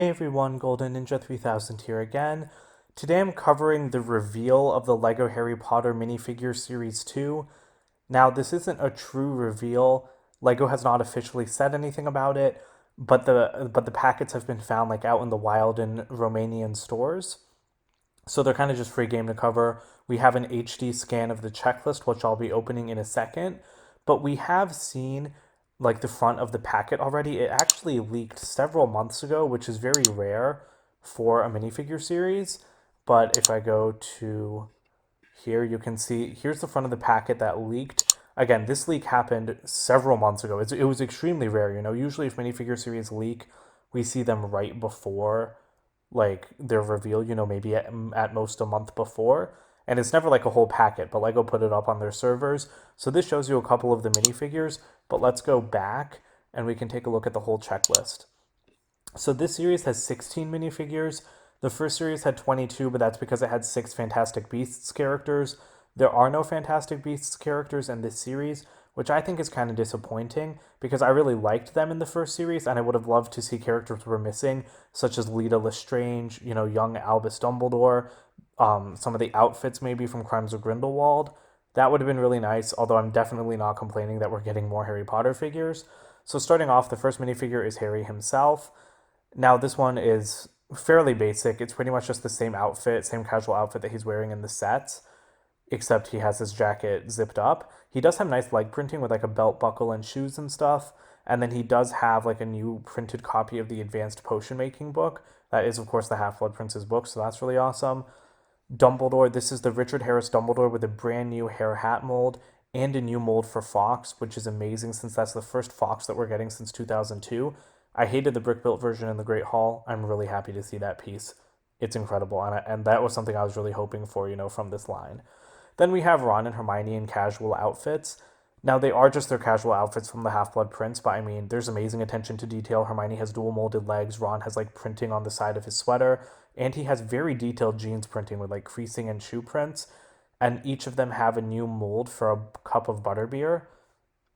Hey everyone, Golden Ninja 3000 here again. Today I'm covering the reveal of the LEGO Harry Potter Minifigures Series 2. Now, this isn't a true reveal. LEGO has not officially said anything about it, but the packets have been found like out in the wild in Romanian stores. So they're kind of just free game to cover. We have an HD scan of the checklist, which I'll be opening in a second. But we have seen like the front of the packet already. It actually leaked several months ago, which is very rare for a minifigure series. But if I go to here, you can see here's the front of the packet that leaked. Again, this leak happened several months ago. It was extremely rare. Usually if minifigure series leak, we see them right before like their reveal, maybe at most a month before. And it's never like a whole packet, but Lego put it up on their servers. So this shows you a couple of the minifigures, but let's go back and we can take a look at the whole checklist. So this series has 16 minifigures. The first series had 22, but that's because it had 6 Fantastic Beasts characters. There are no Fantastic Beasts characters in this series, which I think is kind of disappointing because I really liked them in the first series and I would have loved to see characters we're missing, such as Lita Lestrange, young Albus Dumbledore, some of the outfits maybe from Crimes of Grindelwald. That would have been really nice, although I'm definitely not complaining that we're getting more Harry Potter figures. So starting off, the first minifigure is Harry himself. Now this one is fairly basic. It's pretty much just the same outfit, same casual outfit that he's wearing in the sets, except he has his jacket zipped up. He does have nice leg printing with like a belt buckle and shoes and stuff. And then he does have like a new printed copy of the Advanced Potion Making book. That is, of course, the Half-Blood Prince's book, so that's really awesome. Dumbledore, this is the Richard Harris Dumbledore with a brand new hair hat mold and a new mold for Fox, which is amazing since that's the first Fox that we're getting since 2002. I hated the brick built version in the Great Hall. I'm really happy to see that piece. It's incredible, and that was something I was really hoping for, from this line. Then we have Ron and Hermione in casual outfits. Now, they are just their casual outfits from the Half Blood Prince, but I mean, there's amazing attention to detail. Hermione has dual molded legs. Ron has like printing on the side of his sweater. And he has very detailed jeans printing with like creasing and shoe prints. And each of them have a new mold for a cup of butterbeer.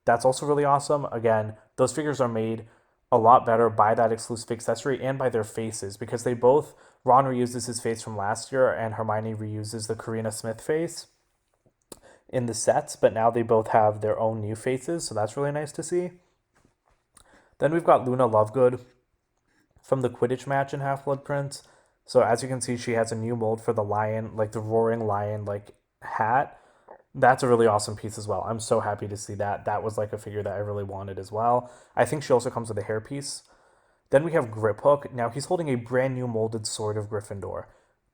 That's also really awesome. Again, those figures are made a lot better by that exclusive accessory and by their faces because they both, Ron reuses his face from last year and Hermione reuses the Karina Smith face in the sets, but now they both have their own new faces, so that's really nice to see. Then we've got Luna Lovegood from the Quidditch match in Half-Blood Prince. So as you can see, she has a new mold for the lion, like the roaring lion, like hat. That's a really awesome piece as well. I'm so happy to see that. That was like a figure that I really wanted as well. I think she also comes with a hairpiece. Then we have Griphook. Now he's holding a brand new molded sword of Gryffindor.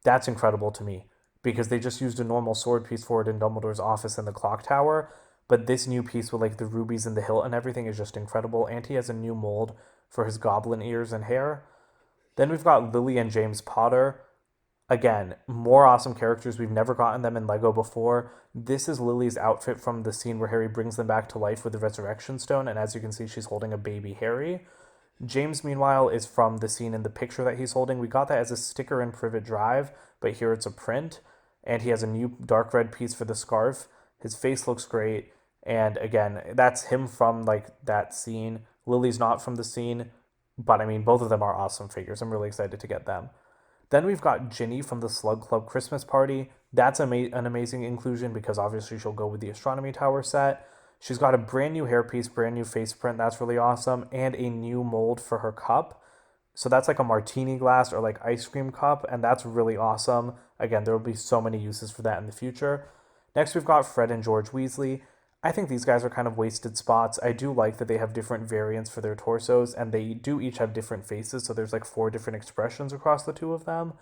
That's incredible to me because they just used a normal sword piece for it in Dumbledore's office in the clock tower. But this new piece with like the rubies and the hilt and everything is just incredible. And he has a new mold for his goblin ears and hair. Then we've got Lily and James Potter. Again, more awesome characters. We've never gotten them in LEGO before. This is Lily's outfit from the scene where Harry brings them back to life with the Resurrection Stone. And as you can see, she's holding a baby Harry. James, meanwhile, is from the scene in the picture that he's holding. We got that as a sticker in Privet Drive, but here it's a print. And he has a new dark red piece for the scarf. His face looks great. And again, that's him from like that scene. Lily's not from the scene, but I mean, both of them are awesome figures. I'm really excited to get them. Then we've got Ginny from the Slug Club Christmas Party. That's an amazing inclusion because obviously she'll go with the Astronomy Tower set. She's got a brand new hairpiece, brand new face print. That's really awesome. And a new mold for her cup. So that's like a martini glass or like ice cream cup. And that's really awesome. Again, there will be so many uses for that in the future. Next, we've got Fred and George Weasley. I think these guys are kind of wasted spots. I do like that they have different variants for their torsos, and they do each have different faces, so there's like 4 different expressions across the two of them.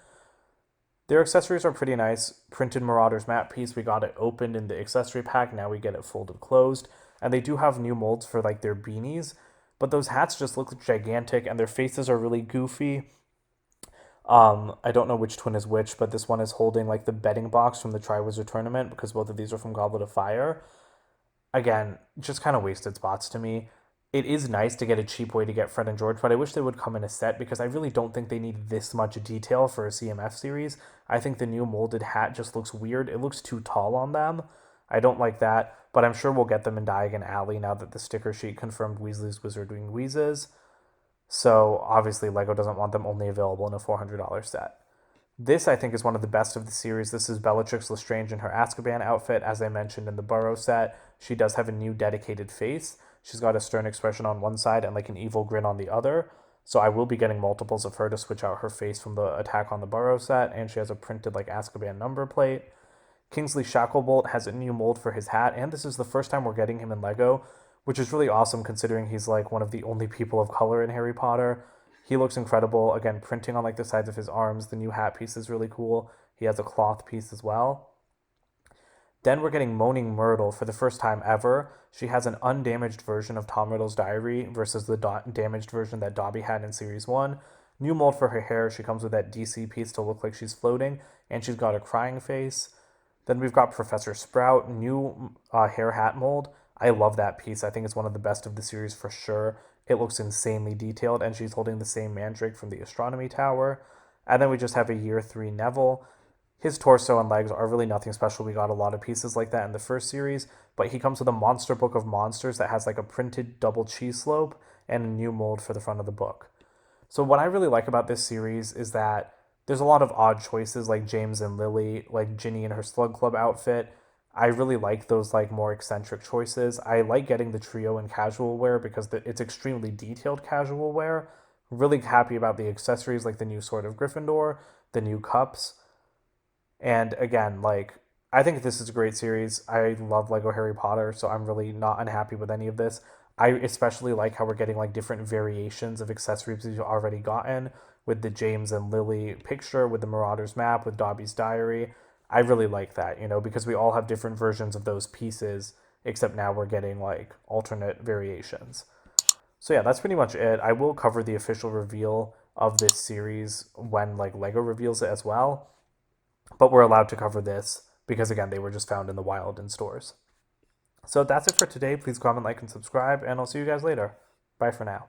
Their accessories are pretty nice. Printed Marauders map piece, we got it opened in the accessory pack, now we get it folded closed. And they do have new molds for like their beanies, but those hats just look gigantic, and their faces are really goofy. I don't know which twin is which, but this one is holding like the betting box from the Triwizard Tournament because both of these are from Goblet of Fire. Again, just kind of wasted spots to me. It is nice to get a cheap way to get Fred and George, but I wish they would come in a set because I really don't think they need this much detail for a CMF series. I think the new molded hat just looks weird. It looks too tall on them. I don't like that, but I'm sure we'll get them in Diagon Alley now that the sticker sheet confirmed Weasley's Wizarding Wheezes. So obviously LEGO doesn't want them only available in a $400 set. This, I think, is one of the best of the series. This is Bellatrix Lestrange in her Azkaban outfit. As I mentioned in the Burrow set, she does have a new dedicated face. She's got a stern expression on one side and like an evil grin on the other. So I will be getting multiples of her to switch out her face from the Attack on the Burrow set, and she has a printed like Azkaban number plate. Kingsley Shacklebolt has a new mold for his hat, and this is the first time we're getting him in LEGO, which is really awesome considering he's like one of the only people of color in Harry Potter. He looks incredible. Again, printing on like the sides of his arms. The new hat piece is really cool. He has a cloth piece as well. Then we're getting Moaning Myrtle for the first time ever. She has an undamaged version of Tom Riddle's diary versus the damaged version that Dobby had in Series 1. New mold for her hair. She comes with that DC piece to look like she's floating, and she's got a crying face. Then we've got Professor Sprout, new hair hat mold. I love that piece. I think it's one of the best of the series for sure. It looks insanely detailed, and she's holding the same mandrake from the astronomy tower. And then we just have a year 3 Neville. His torso and legs are really nothing special. We got a lot of pieces like that in the first series, but he comes with a monster book of monsters that has like a printed double cheese slope and a new mold for the front of the book. So what I really like about this series is that there's a lot of odd choices like James and Lily, like Ginny in her Slug Club outfit. I really like those like more eccentric choices. I like getting the trio in casual wear because it's extremely detailed casual wear. Really happy about the accessories like the new Sword of Gryffindor, the new cups. And again, like I think this is a great series. I love Lego Harry Potter, so I'm really not unhappy with any of this. I especially like how we're getting like different variations of accessories we've already gotten with the James and Lily picture, with the Marauders map, with Dobby's diary. I really like that, because we all have different versions of those pieces, except now we're getting like alternate variations. So yeah, that's pretty much it. I will cover the official reveal of this series when like Lego reveals it as well, but we're allowed to cover this because again, they were just found in the wild in stores. So that's it for today. Please comment, like, and subscribe, and I'll see you guys later. Bye for now.